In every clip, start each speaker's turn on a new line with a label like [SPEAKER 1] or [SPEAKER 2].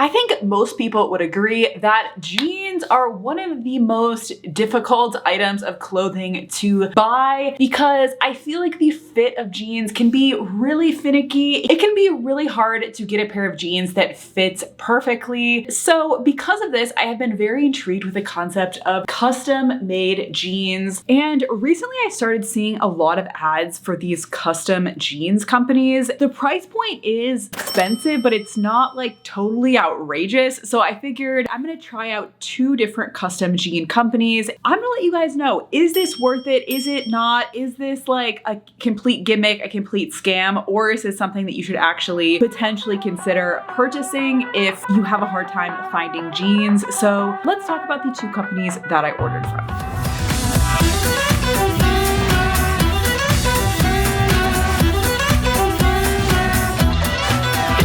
[SPEAKER 1] I think most people would agree that jeans are one of the most difficult items of clothing to buy because I feel like the fit of jeans can be really finicky. It can be really hard to get a pair of jeans that fits perfectly. So because of this, I have been very intrigued with the concept of custom made jeans. And recently I started seeing a lot of ads for these custom jeans companies. The price point is expensive, but it's not like totally outrageous. So I figured I'm gonna try out 2 different custom jean companies. I'm gonna let you guys know, is this worth it? Is it not? Is this like a complete gimmick, a complete scam, or is this something that you should actually potentially consider purchasing if you have a hard time finding jeans? So let's talk about the 2 companies that I ordered from.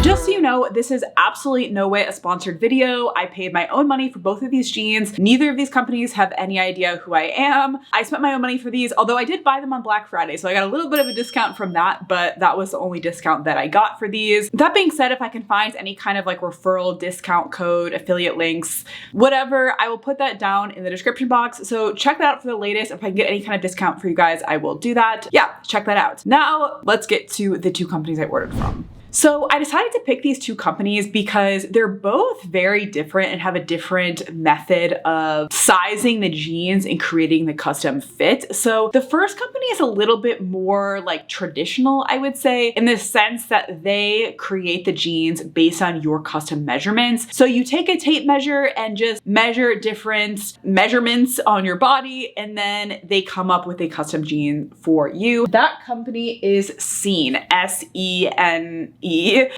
[SPEAKER 1] Just so you know, this is absolutely no way a sponsored video. I paid my own money for both of these jeans. Neither of these companies have any idea who I am. I spent my own money for these, although I did buy them on Black Friday, so I got a little bit of a discount from that, but that was the only discount that I got for these. That being said, if I can find any kind of like referral, discount code, affiliate links, whatever, I will put that down in the description box. So check that out for the latest. If I can get any kind of discount for you guys, I will do that. Yeah, check that out. Now let's get to the 2 companies I ordered from. So I decided to pick these 2 companies because they're both very different and have a different method of sizing the jeans and creating the custom fit. So the first company is a little bit more like traditional, I would say, in the sense that they create the jeans based on your custom measurements. So you take a tape measure and just measure different measurements on your body, and then they come up with a custom jean for you. That company is SENE, S-E-N-E.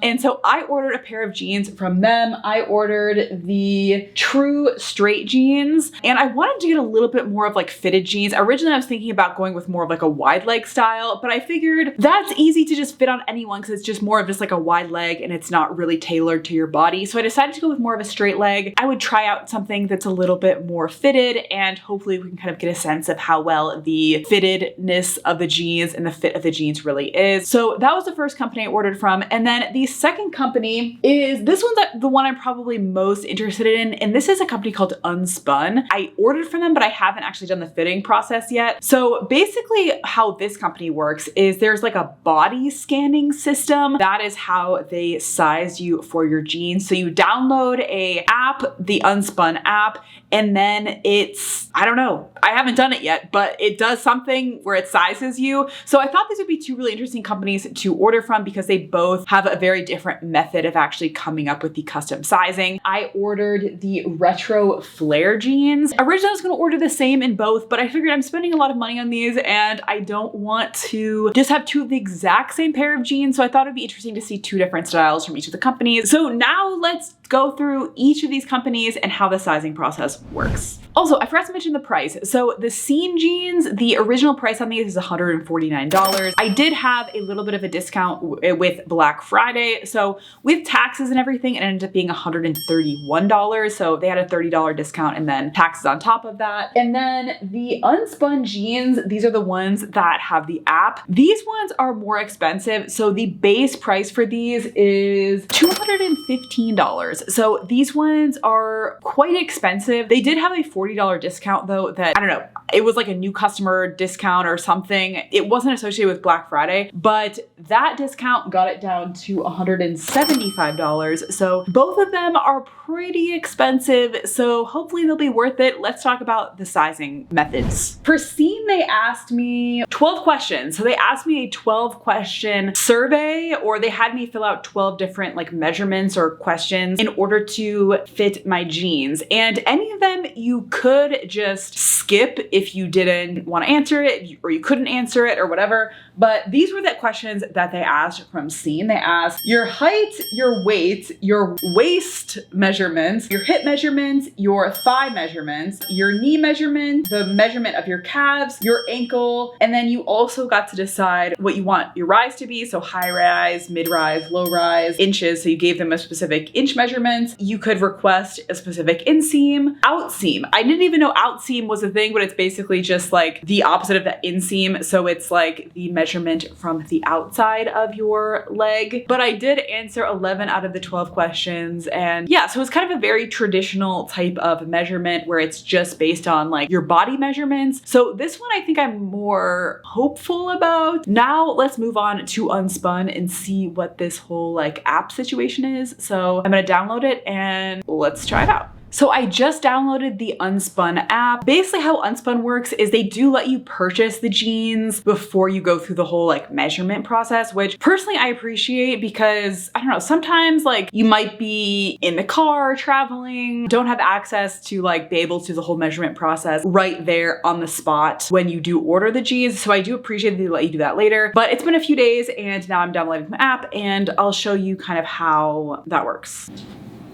[SPEAKER 1] And so I ordered a pair of jeans from them. I ordered the true straight jeans, and I wanted to get a little bit more of like fitted jeans. Originally I was thinking about going with more of like a wide leg style, but I figured that's easy to just fit on anyone because it's just more of just like a wide leg and it's not really tailored to your body. So I decided to go with more of a straight leg. I would try out something that's a little bit more fitted, and hopefully we can kind of get a sense of how well the fittedness of the jeans and the fit of the jeans really is. So that was the first company I ordered from. And then the second company is, this one's the one I'm probably most interested in, and this is a company called Unspun. I ordered from them, but I haven't actually done the fitting process yet. So basically how this company works is there's like a body scanning system. That is how they size you for your jeans. So you download a app, the Unspun app, and then it's, I don't know, I haven't done it yet, but it does something where it sizes you. So I thought these would be 2 really interesting companies to order from because they both have a very different method of actually coming up with the custom sizing. I ordered the retro flare jeans. Originally I was gonna order the same in both, but I figured I'm spending a lot of money on these and I don't want to just have 2 of the exact same pair of jeans. So I thought it'd be interesting to see 2 different styles from each of the companies. So now let's go through each of these companies and how the sizing process works. Also, I forgot to mention the price. So the SENE jeans, the original price on these is $149. I did have a little bit of a discount with Black Friday. So with taxes and everything, it ended up being $131. So they had a $30 discount and then taxes on top of that. And then the Unspun jeans, these are the ones that have the app. These ones are more expensive. So the base price for these is $215. So these ones are quite expensive. They did have a $40 discount though that, I don't know, it was like a new customer discount or something. It wasn't associated with Black Friday, but that discount got it down to $175. So both of them are pretty expensive. So hopefully they'll be worth it. Let's talk about the sizing methods. For SENE, they asked me 12 questions. So they asked me a 12-question survey, or they had me fill out 12 different like measurements or questions in order to fit my jeans. And any of them you could just skip if you didn't want to answer it or you couldn't answer it or whatever. But these were the questions that they asked from SENE. They asked your height, your weight, your waist measurements, your hip measurements, your thigh measurements, your knee measurement, the measurement of your calves, your ankle, and then you also got to decide what you want your rise to be. So high rise, mid rise, low rise, inches. So you gave them a specific inch measurement. You could request a specific inseam, outseam. I didn't even know outseam was a thing, but it's basically basically just like the opposite of the inseam. So it's like the measurement from the outside of your leg. But I did answer 11 out of the 12 questions. And yeah, so it's kind of a very traditional type of measurement where it's just based on like your body measurements. So this one I think I'm more hopeful about. Now let's move on to Unspun and see what this whole like app situation is. So I'm gonna download it and let's try it out. So I just downloaded the Unspun app. Basically how Unspun works is they do let you purchase the jeans before you go through the whole like measurement process, which personally I appreciate because I don't know, sometimes like you might be in the car traveling, don't have access to like be able to do the whole measurement process right there on the spot when you do order the jeans. So I do appreciate that they let you do that later, but it's been a few days and now I'm downloading the app and I'll show you kind of how that works.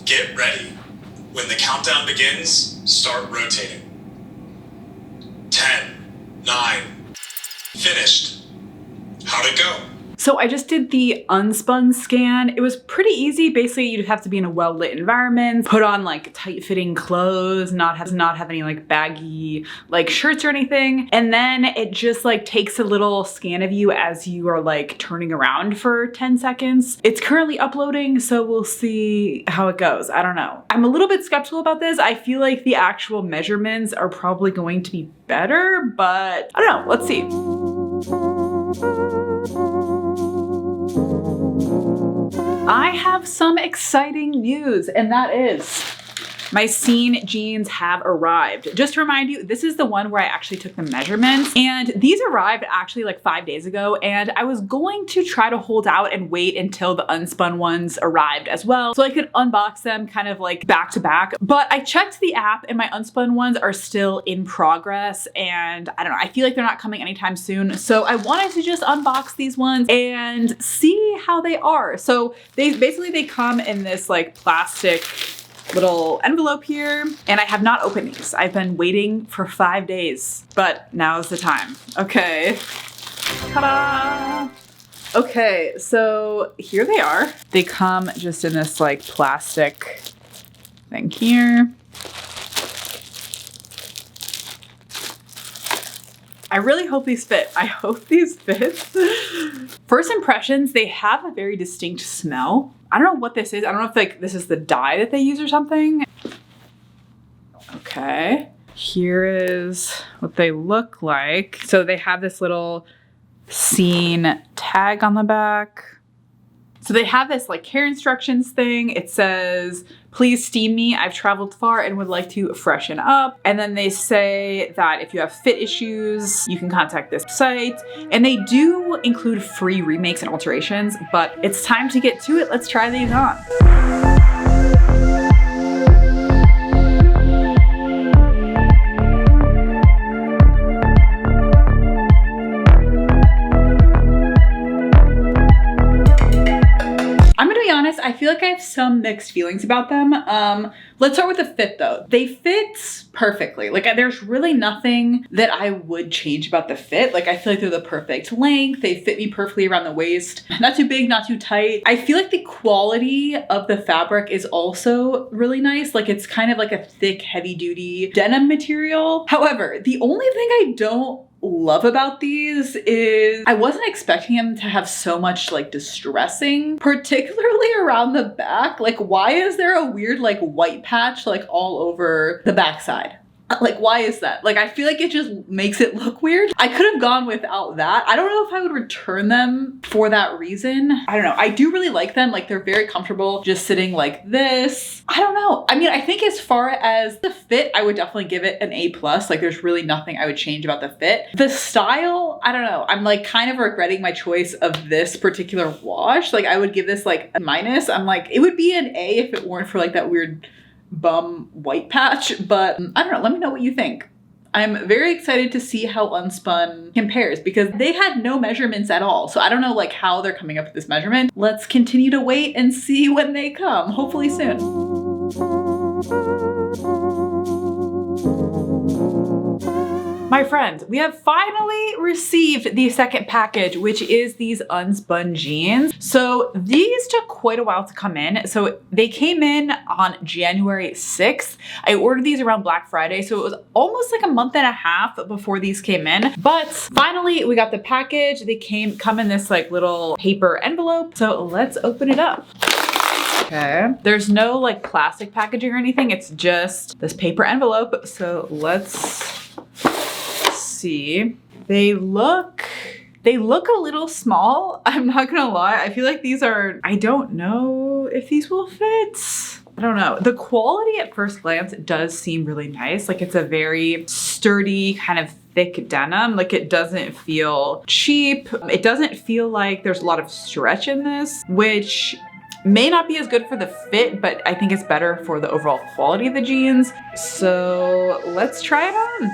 [SPEAKER 2] Get ready. When the countdown begins, start rotating. 10, 9, finished. How'd it go?
[SPEAKER 1] So I just did the Unspun scan. It was pretty easy. Basically, you'd have to be in a well-lit environment, put on like tight-fitting clothes, not have any like baggy like shirts or anything. And then it just like takes a little scan of you as you are like turning around for 10 seconds. It's currently uploading, so we'll see how it goes. I don't know. I'm a little bit skeptical about this. I feel like the actual measurements are probably going to be better, but I don't know. Let's see. I have some exciting news, and that is my Sene jeans have arrived. Just to remind you, this is the one where I actually took the measurements, and these arrived actually like 5 days ago, and I was going to try to hold out and wait until the Unspun ones arrived as well so I could unbox them kind of like back to back. But I checked the app and my Unspun ones are still in progress, and I don't know, I feel like they're not coming anytime soon. So I wanted to just unbox these ones and see how they are. So they come in this like plastic little envelope here, and I have not opened these. I've been waiting for 5 days, but now's the time. Okay. Ta-da! Okay, so here they are. They come just in this like plastic thing here. I really hope these fit. I hope these fit. First impressions, they have a very distinct smell. I don't know what this is. I don't know if like this is the dye that they use or something. Okay. Here is what they look like. So they have this little Sene tag on the back. So they have this like care instructions thing. It says, please steam me. I've traveled far and would like to freshen up. And then they say that if you have fit issues, you can contact this site. And they do include free remakes and alterations, but it's time to get to it. Let's try these on. I feel like I have some mixed feelings about them. Let's start with the fit though. They fit perfectly. Like there's really nothing that I would change about the fit. Like I feel like they're the perfect length. They fit me perfectly around the waist. Not too big, not too tight. I feel like the quality of the fabric is also really nice. Like it's kind of like a thick, heavy duty denim material. However, the only thing I don't love about these is I wasn't expecting him to have so much like distressing, particularly around the back. Like why is there a weird like white patch like all over the backside? Like why is that? Like I feel like it just makes it look weird. I could have gone without that. I don't know if I would return them for that reason. I don't know. I do really like them. Like they're very comfortable just sitting like this. I don't know. I mean, I think as far as the fit, I would definitely give it an A+. Like there's really nothing I would change about the fit. The style, I don't know. I'm like kind of regretting my choice of this particular wash. Like I would give this like a minus. I'm like, it would be an A if it weren't for like that weird bum white patch, but I don't know. Let me know what you think. I'm very excited to see how Unspun compares because they had no measurements at all. So I don't know like how they're coming up with this measurement. Let's continue to wait and see when they come, hopefully soon. My friends, we have finally received the second package, which is these Unspun jeans. So these took quite a while to come in. So they came in on January 6th. I ordered these around Black Friday, so it was almost like a month and a half before these came in. But finally, we got the package. They come in this like little paper envelope. So let's open it up. Okay. There's no like plastic packaging or anything. It's just this paper envelope. So let's see. They look a little small. I'm not gonna lie. I feel like these are, I don't know if these will fit. I don't know. The quality at first glance does seem really nice. Like it's a very sturdy kind of thick denim. Like it doesn't feel cheap. It doesn't feel like there's a lot of stretch in this, which may not be as good for the fit, but I think it's better for the overall quality of the jeans. So let's try it on.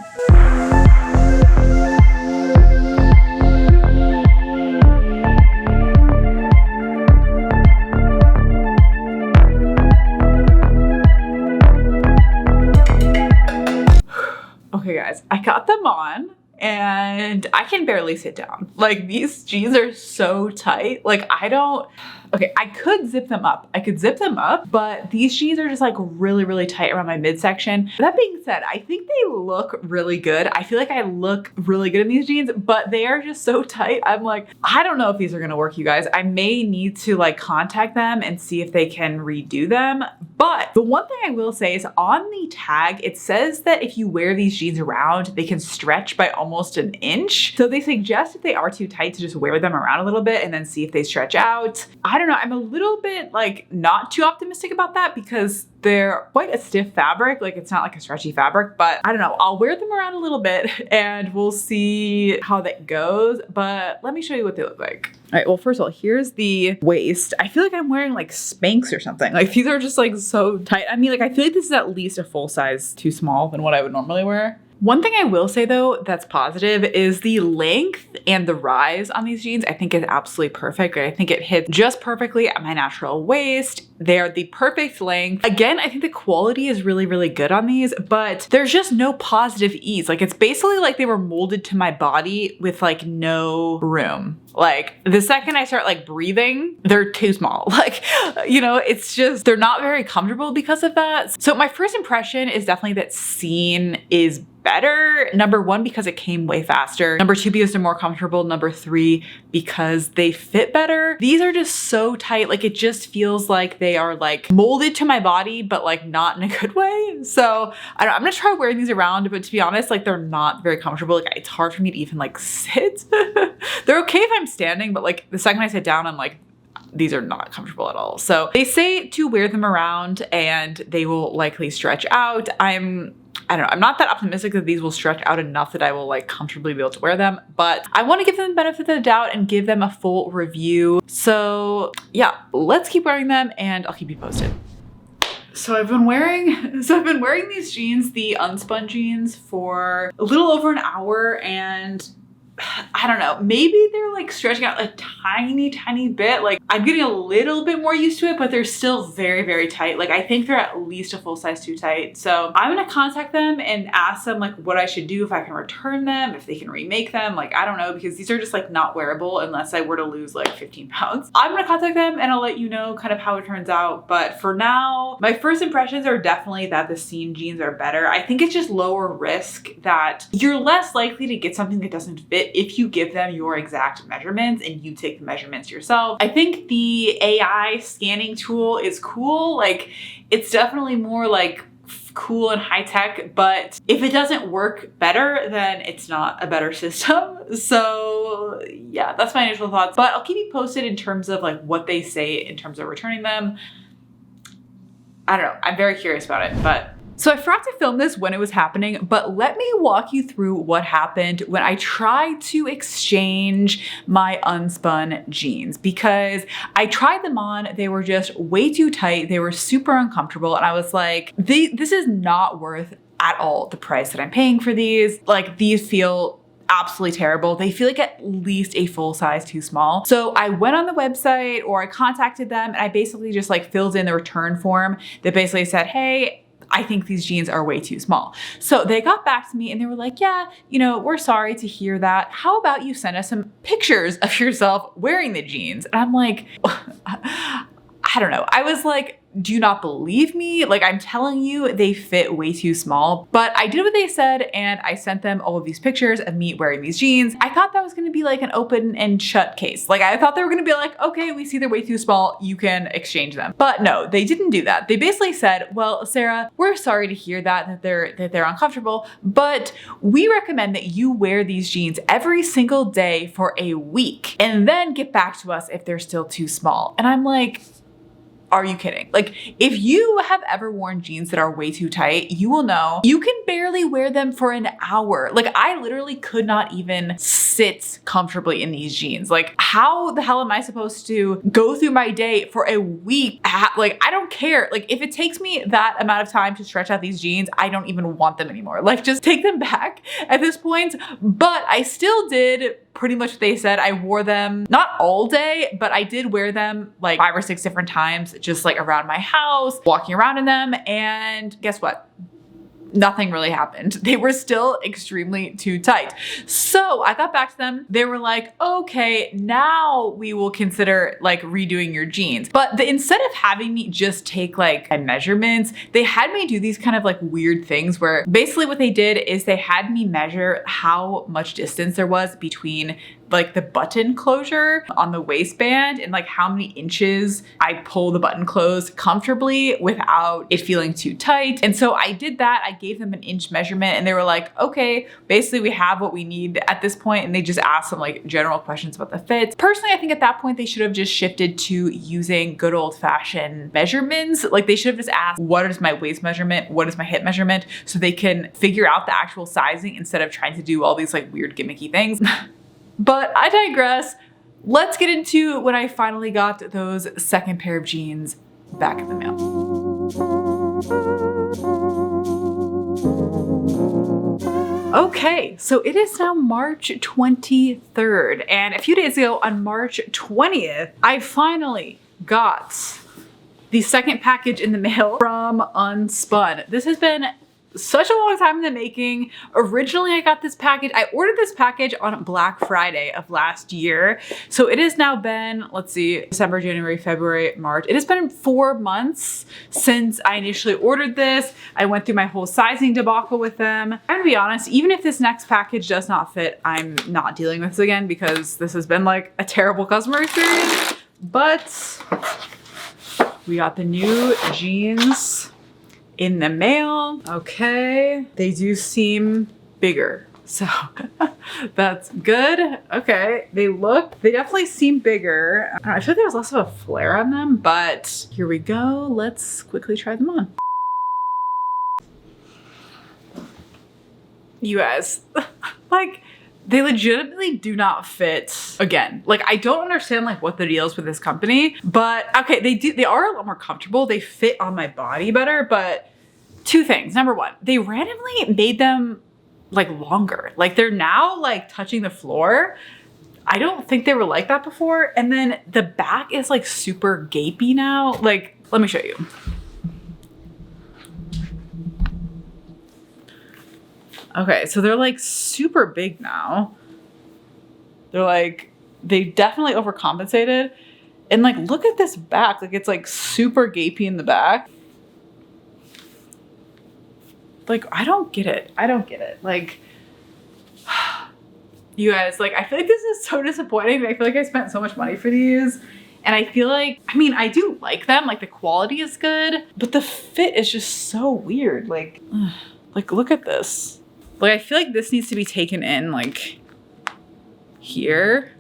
[SPEAKER 1] Okay guys, I got them on and I can barely sit down. Like these jeans are so tight. Like okay, I could zip them up. But these jeans are just like really, really tight around my midsection. That being said, I think they look really good. I feel like I look really good in these jeans, but they are just so tight. I'm like, I don't know if these are gonna work, you guys. I may need to like contact them and see if they can redo them. But the one thing I will say is on the tag, it says that if you wear these jeans around, they can stretch by almost an inch. So they suggest if they are too tight to just wear them around a little bit and then see if they stretch out. I don't know, I'm a little bit like not too optimistic about that because they're quite a stiff fabric. Like it's not like a stretchy fabric, but I don't know. I'll wear them around a little bit and we'll see how that goes. But let me show you what they look like. All right, well, first of all, here's the waist. I feel like I'm wearing like Spanx or something. Like these are just like so tight. I mean, like I feel like this is at least a full size too small than what I would normally wear. One thing I will say though that's positive is the length and the rise on these jeans I think is absolutely perfect. I think it hits just perfectly at my natural waist. They're the perfect length. Again, I think the quality is really, really good on these, but there's just no positive ease. Like it's basically like they were molded to my body with like no room. Like the second I start like breathing, they're too small. Like, you know, it's just, they're not very comfortable because of that. So my first impression is definitely that Sene is better. Number one, because it came way faster. Number two, because they're more comfortable. Number three, because they fit better. These are just so tight. Like it just feels like they are like molded to my body, but like not in a good way. So I don't know, I'm gonna try wearing these around, but to be honest, like they're not very comfortable. Like it's hard for me to even like sit. They're okay if I'm standing, but like the second I sit down, I'm like, these are not comfortable at all. So they say to wear them around and they will likely stretch out. I don't know, I'm not that optimistic that these will stretch out enough that I will like comfortably be able to wear them, but I want to give them the benefit of the doubt and give them a full review. So yeah, let's keep wearing them and I'll keep you posted. So I've been wearing these jeans, the Unspun jeans, for a little over an hour, and I don't know, maybe they're like stretching out a tiny bit. Like I'm getting a little bit more used to it, but they're still very, very tight. Like I think they're at least a full size too tight. So I'm gonna contact them and ask them like what I should do, if I can return them, if they can remake them. Like, I don't know, because these are just like not wearable unless I were to lose like 15 pounds. I'm gonna contact them and I'll let you know kind of how it turns out. But for now, my first impressions are definitely that the Sene jeans are better. I think it's just lower risk, that you're less likely to get something that doesn't fit if you give them your exact measurements and you take the measurements yourself. I think the AI scanning tool is cool. Like it's definitely more like cool and high tech, but if it doesn't work better, then it's not a better system. So yeah, that's my initial thoughts, but I'll keep you posted in terms of like what they say in terms of returning them. I don't know, I'm very curious about it, but so I forgot to film this when it was happening, but let me walk you through what happened when I tried to exchange my Unspun jeans, because I tried them on, they were just way too tight, they were super uncomfortable, and I was like, this is not worth at all the price that I'm paying for these. Like these feel absolutely terrible. They feel like at least a full size too small. So I went on the website, or I contacted them, and I basically just like filled in the return form that basically said, hey, I think these jeans are way too small. So they got back to me and they were like, yeah, you know, we're sorry to hear that. How about you send us some pictures of yourself wearing the jeans? And I'm like, I don't know. I was like, do you not believe me? Like, I'm telling you, they fit way too small. But I did what they said and I sent them all of these pictures of me wearing these jeans. I thought that was gonna be like an open and shut case. Like, I thought they were gonna be like, okay, we see they're way too small, you can exchange them. But no, they didn't do that. They basically said, well, Sarah, we're sorry to hear that they're uncomfortable, but we recommend that you wear these jeans every single day for a week and then get back to us if they're still too small. And I'm like, are you kidding? Like, if you have ever worn jeans that are way too tight, you will know you can barely wear them for an hour. Like, I literally could not even sit comfortably in these jeans. Like, how the hell am I supposed to go through my day for a week? Like, I don't care. Like, if it takes me that amount of time to stretch out these jeans, I don't even want them anymore. Like, just take them back at this point. But I still did pretty much what they said. I wore them not all day, but I did wear them like 5 or 6 different times, just like around my house, walking around in them. And guess what? Nothing really happened. They were still extremely too tight. So I got back to them. They were like, okay, now we will consider like redoing your jeans. But instead of having me just take like my measurements, they had me do these kind of like weird things where basically what they did is they had me measure how much distance there was between like the button closure on the waistband and like how many inches I pull the button closed comfortably without it feeling too tight. And so I did that. I gave them an inch measurement and they were like, okay, basically we have what we need at this point. And they just asked some like general questions about the fit. Personally, I think at that point they should have just shifted to using good old fashioned measurements. Like, they should have just asked, what is my waist measurement? What is my hip measurement? So they can figure out the actual sizing instead of trying to do all these like weird gimmicky things. But I digress. Let's get into when I finally got those second pair of jeans back in the mail. Okay, so it is now March 23rd, and a few days ago on March 20th, I finally got the second package in the mail from Unspun. This has been such a long time in the making. Originally, I got this package. I ordered this package on Black Friday of last year. So it has now been, let's see, December, January, February, March. It has been 4 months since I initially ordered this. I went through my whole sizing debacle with them. I'm gonna be honest, even if this next package does not fit, I'm not dealing with this again because this has been like a terrible customer experience. But we got the new jeans in the mail. Okay, they do seem bigger, so that's good. Okay, they definitely seem bigger. I feel like there was less of a flare on them, but here we go. Let's quickly try them on. You guys, like, they legitimately do not fit. Again, like, I don't understand like what the deal is with this company, but okay, they are a lot more comfortable. They fit on my body better, but two things. Number one, they randomly made them like longer. Like, they're now like touching the floor. I don't think they were like that before. And then the back is like super gapey now. Like, let me show you. Okay, so they're like super big now. They definitely overcompensated. And like, look at this back. Like, it's like super gapey in the back. Like, I don't get it. I don't get it. Like, you guys, like, I feel like this is so disappointing. I feel like I spent so much money for these. And I feel like, I mean, I do like them. Like, the quality is good, but the fit is just so weird. Like, look at this. Like, I feel like this needs to be taken in like here.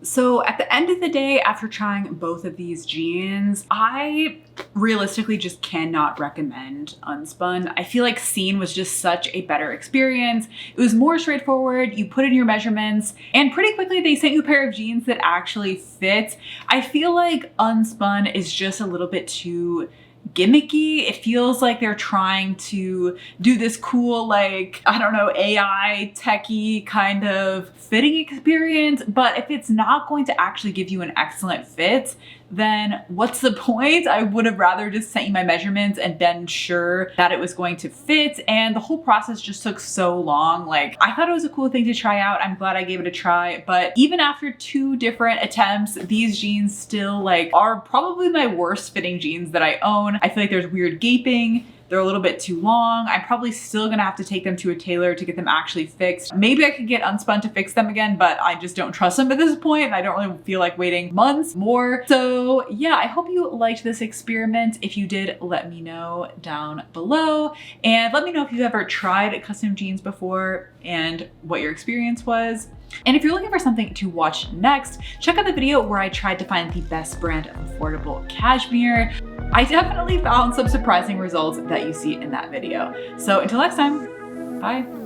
[SPEAKER 1] So at the end of the day, after trying both of these jeans, I realistically just cannot recommend Unspun. I feel like SENE was just such a better experience. It was more straightforward. You put in your measurements and pretty quickly they sent you a pair of jeans that actually fit. I feel like Unspun is just a little bit too gimmicky. It feels like they're trying to do this cool, like, I don't know, AI techie kind of fitting experience. But if it's not going to actually give you an excellent fit, then what's the point? I would have rather just sent you my measurements and been sure that it was going to fit. And the whole process just took so long. Like, I thought it was a cool thing to try out. I'm glad I gave it a try. But even after 2 different attempts, these jeans still like are probably my worst fitting jeans that I own. I feel like there's weird gaping. They're a little bit too long. I'm probably still gonna have to take them to a tailor to get them actually fixed. Maybe I could get Unspun to fix them again, but I just don't trust them at this point. And I don't really feel like waiting months more. So yeah, I hope you liked this experiment. If you did, let me know down below. And let me know if you've ever tried custom jeans before and what your experience was. And if you're looking for something to watch next, check out the video where I tried to find the best brand of affordable cashmere. I definitely found some surprising results that you see in that video. So until next time, bye.